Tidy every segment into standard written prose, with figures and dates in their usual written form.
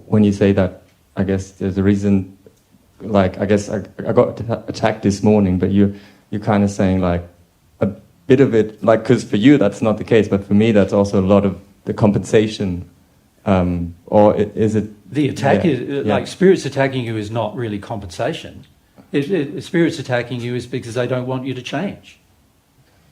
when you say that, I guess there's a reason. Like, I guess I got attacked this morning, but you're kind of saying like a bit of it, like, because for you that's not the case, but for me that's also a lot of the compensation. Or is it the attack? Like spirits attacking you is not really compensation. Spirits attacking you is because they don't want you to change.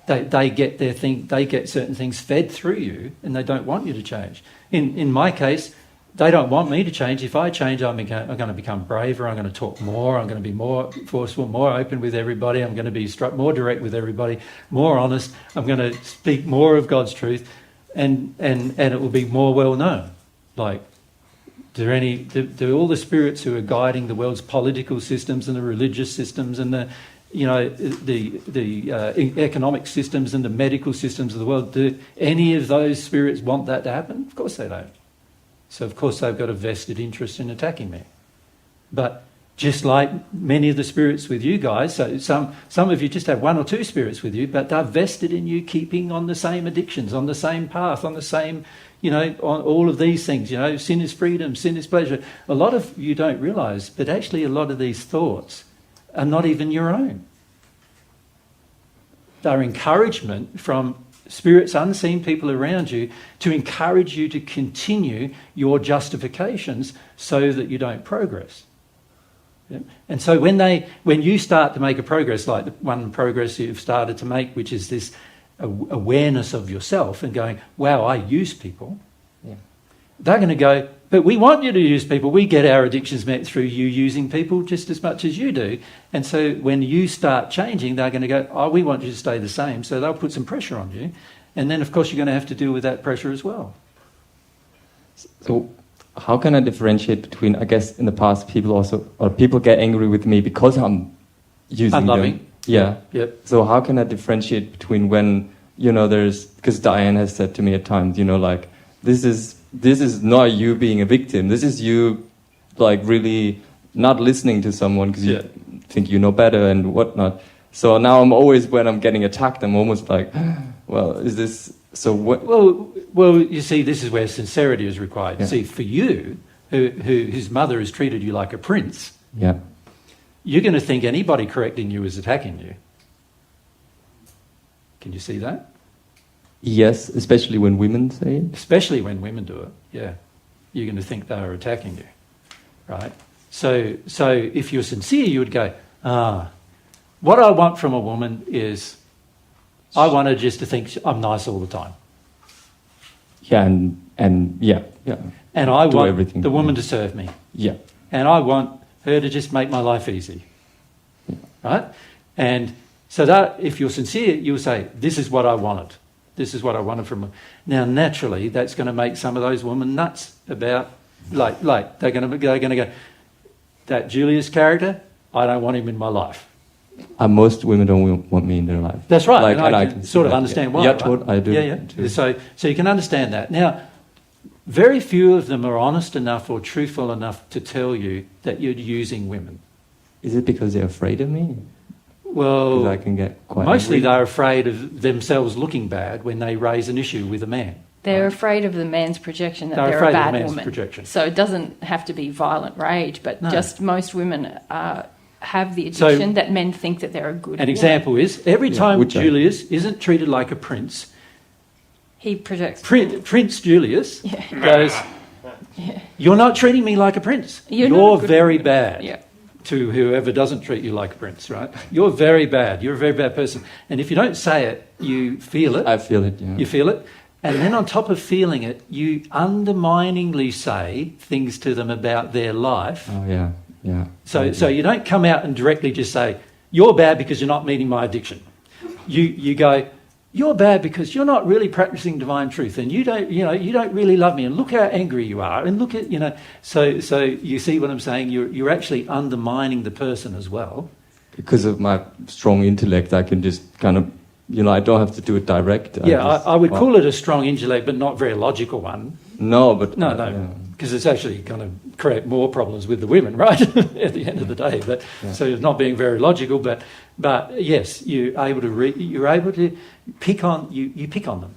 They get they get certain things fed through you, and they don't want you to change. In my case, they don't want me to change. If I change, I'm going to become braver. I'm going to talk more. I'm going to be more forceful, more open with everybody. I'm going to be more direct with everybody, more honest. I'm going to speak more of God's truth, and it will be more well known. Like, do all the spirits who are guiding the world's political systems and the religious systems and the economic systems and the medical systems of the world, do any of those spirits want that to happen? Of course they don't. So of course they've got a vested interest in attacking me. But just like many of the spirits with you guys, so some of you just have one or two spirits with you, but they're vested in you keeping on the same addictions, on the same path, on the same, on all of these things. Sin is freedom, sin is pleasure. A lot of you don't realise, but actually a lot of these thoughts are not even your own. They're encouragement from spirits, unseen people around you, to encourage you to continue your justifications so that you don't progress. Yeah? And so when you start to make a progress, like the one progress you've started to make, which is this awareness of yourself and going, wow, I use people, they're going to go, but we want you to use people. We get our addictions met through you using people just as much as you do. And so when you start changing, they're going to go, oh, we want you to stay the same. So they'll put some pressure on you. And then, of course, you're going to have to deal with that pressure as well. So how can I differentiate between, I guess, in the past, people get angry with me because I'm using unloving. them. Yeah. Yep. So how can I differentiate between when, because Diane has said to me at times, like, this is not you being a victim. This is you, like, really not listening to someone because you think you know better and whatnot. So now when I'm getting attacked, I'm almost like, well, is this... So what? Well, you see, this is where sincerity is required. Yeah. See, for you, whose mother has treated you like a prince, you're going to think anybody correcting you is attacking you. Can you see that? Yes, especially when women say it. Especially when women do it, yeah. You're going to think they are attacking you, right? So if you're sincere, you would go, what I want from a woman is, I want her just to think I'm nice all the time. Yeah, and yeah. And I want the woman to serve me. Yeah. And I want her to just make my life easy, right? And so that if you're sincere, you'll say, this is what I wanted. This is what I wanted from her. Now, naturally, that's going to make some of those women nuts about, like they're going to go, that Julius character, I don't want him in my life. Most women don't want me in their life. That's right. Like, and I can sort of understand why. Yeah, right? I do. Yeah. So you can understand that. Now, very few of them are honest enough or truthful enough to tell you that you're using women. Is it because they're afraid of me? Well, I can get quite mostly angry. They're afraid of themselves looking bad when they raise an issue with a man. They're afraid of the man's projection that they're they're a afraid of bad the man's woman. projection. So it doesn't have to be violent rage, but No. just most women have the addiction that men think that they're a good An woman. example is, every time Julius isn't treated like a prince, he projects. Prince Julius goes, you're not treating me like a prince. You're very bad. Yeah. To whoever doesn't treat you like a prince, right? You're very bad. You're a very bad person. And if you don't say it, you feel it. I feel it, yeah. You feel it. And then on top of feeling it, you underminingly say things to them about their life. Oh, yeah. So you don't come out and directly just say, you're bad because you're not meeting my addiction. You go, you're bad because you're not really practicing divine truth, and you don't really love me, and look how angry you are, and look at, so you see what I'm saying? You're actually undermining the person as well. Because of my strong intellect, I can just kind of, I don't have to do it direct. I would call it a strong intellect, but not very logical one. No, but... No, because it's actually going to create more problems with the women, right, at the end of the day. But so it's not being very logical, but yes, you're able to pick on them.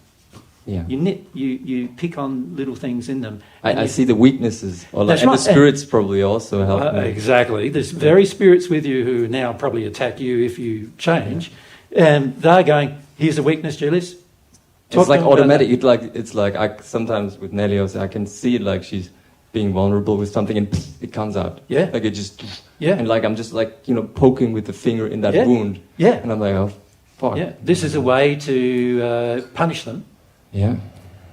Yeah. You nit, you pick on little things in them. I see the weaknesses, and That's the right. spirits probably also help me. Exactly. There's very spirits with you who now probably attack you if you change, and they're going, "Here's a weakness, Julius." It's like automatic. It's like I sometimes with Nelly also, I can see it like she's being vulnerable with something and it comes out. Yeah. Like it just. Yeah. And like I'm just like poking with the finger in that wound. Yeah. And I'm like, oh, fuck. Yeah. This is a way to punish them. Yeah.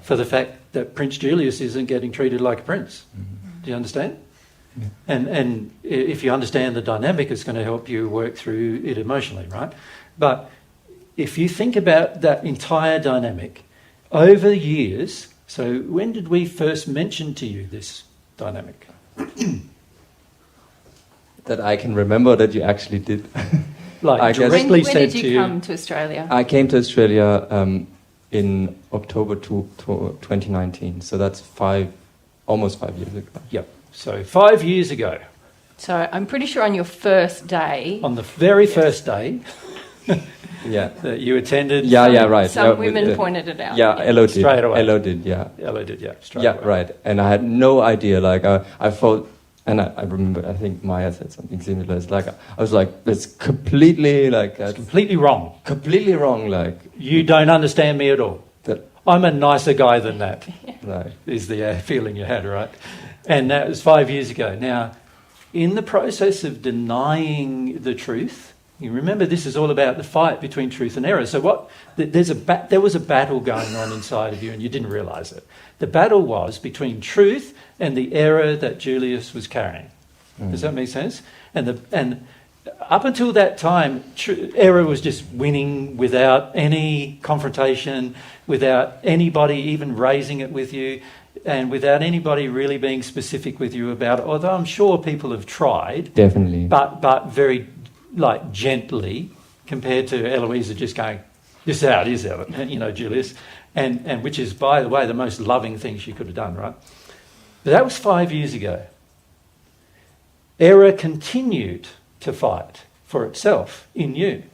For the fact that Prince Julius isn't getting treated like a prince. Mm-hmm. Do you understand? Yeah. And if you understand the dynamic, it's going to help you work through it emotionally, right? But if you think about that entire dynamic over the years, so when did we first mention to you this dynamic? That I can remember that you actually did. Like directly when said did to you come to Australia? I came to Australia in October 2019, so that's almost 5 years ago. Yep. So 5 years ago. So I'm pretty sure on your first day. On the very first day. Yeah. That you attended. Yeah, right. Some women pointed it out. Yeah, Elo did. Straight away. Elo did, yeah. Elo did, yeah. Straight away. Right. And I had no idea. Like I thought, and I remember. I think Maya said something similar. It's like I was like, it's completely like it's completely wrong. Completely wrong. Like you don't understand me at all. I'm a nicer guy than that. Right. Is the feeling you had, right? And that was 5 years ago. Now, in the process of denying the truth. You remember, this is all about the fight between truth and error. So there was a battle going on inside of you, and you didn't realise it. The battle was between truth and the error that Julius was carrying. Does that make sense? And up until that time, error was just winning without any confrontation, without anybody even raising it with you, and without anybody really being specific with you about it. Although I'm sure people have tried, definitely, but very gently, compared to Eloisa just going, this is how it is, Julius, and which is, by the way, the most loving thing she could have done, right? But that was 5 years ago. Error continued to fight for itself in you.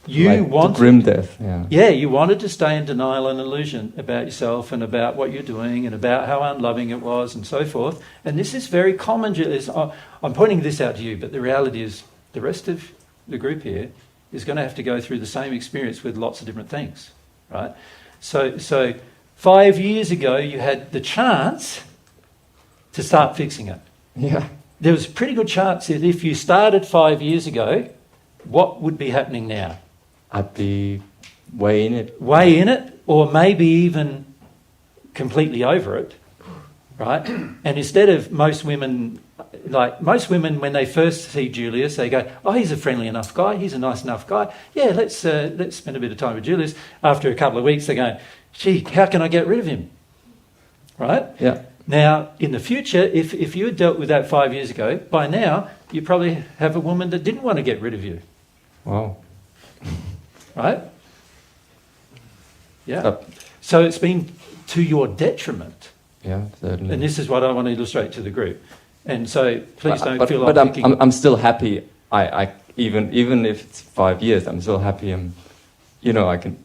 You wanted grim death. Yeah, you wanted to stay in denial and illusion about yourself and about what you're doing and about how unloving it was and so forth. And this is very common, Julius. I'm pointing this out to you, but the reality is, the rest of the group here is going to have to go through the same experience with lots of different things, right? So 5 years ago, you had the chance to start fixing it. Yeah. There was a pretty good chance that if you started 5 years ago, what would be happening now? I'd be way in it. Way in it, or maybe even completely over it, right? And instead of most women, when they first see Julius, they go, oh, he's a friendly enough guy, he's a nice enough guy. Yeah, let's spend a bit of time with Julius. After a couple of weeks, they go, gee, how can I get rid of him? Right? Yeah. Now, in the future, if you had dealt with that 5 years ago, by now, you probably have a woman that didn't want to get rid of you. Wow. Right? Yeah. So it's been to your detriment. Yeah, certainly. And this is what I want to illustrate to the group. And so please don't feel like But I'm still happy. I even if it's 5 years, I'm still happy. I can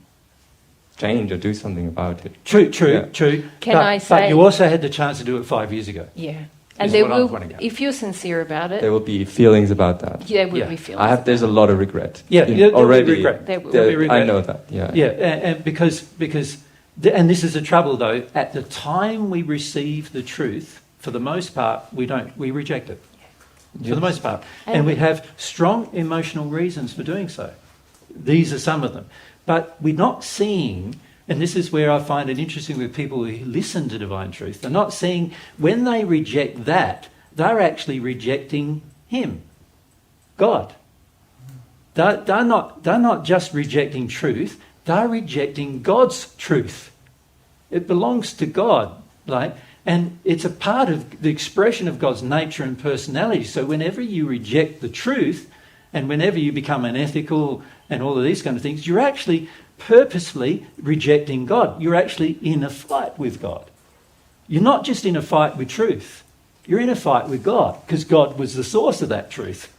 change or do something about it. True. But you also had the chance to do it 5 years ago. Yeah. And there will, if you're sincere about it, there will be feelings about that. Yeah, there will be feelings. There's a lot of regret. Yeah, already. Regret. There will be regret. I know that. Yeah. Yeah, and because and this is the trouble though. At the time we receive the truth, for the most part, we reject it. For the most part, and we have strong emotional reasons for doing so. These are some of them, but we're not seeing. And this is where I find it interesting with people who listen to divine truth. They're not seeing, when they reject that, they're actually rejecting Him, God. They're not just rejecting truth, they're rejecting God's truth. It belongs to God, and it's a part of the expression of God's nature and personality. So whenever you reject the truth, and whenever you become unethical and all of these kind of things, you're actually purposefully rejecting God. You're actually in a fight with God. You're not just in a fight with truth. You're in a fight with God, because God was the source of that truth.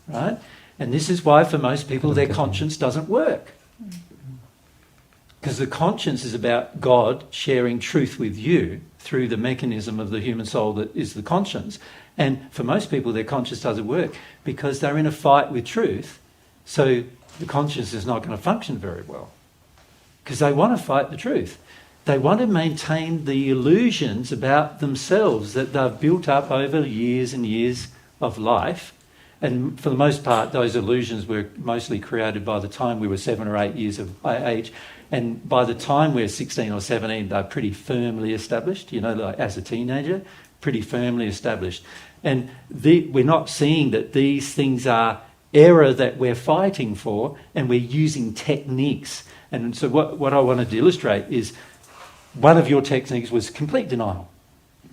Right? And this is why for most people their conscience doesn't work. Because the conscience is about God sharing truth with you through the mechanism of the human soul that is the conscience. And for most people, their conscience doesn't work because they're in a fight with truth. So the conscience is not going to function very well because they want to fight the truth. They want to maintain the illusions about themselves that they've built up over years and years of life. And for the most part, those illusions were mostly created by the time we were 7 or 8 years of age. And by the time we're 16 or 17, they're pretty firmly established, you know, like as a teenager, pretty firmly established. And we're not seeing that these things are error that we're fighting for, and we're using techniques. And so what I wanted to illustrate is one of your techniques was complete denial.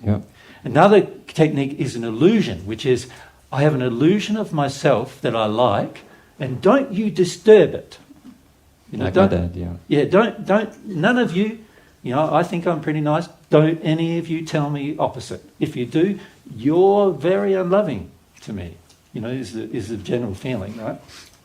Yeah. Another technique is an illusion, which is I have an illusion of myself that I like, and don't you disturb it. You know, Like my dad, yeah. Yeah, don't, none of you, you know, I think I'm pretty nice, don't any of you tell me opposite. If you do, you're very unloving to me, you know, is the general feeling, right?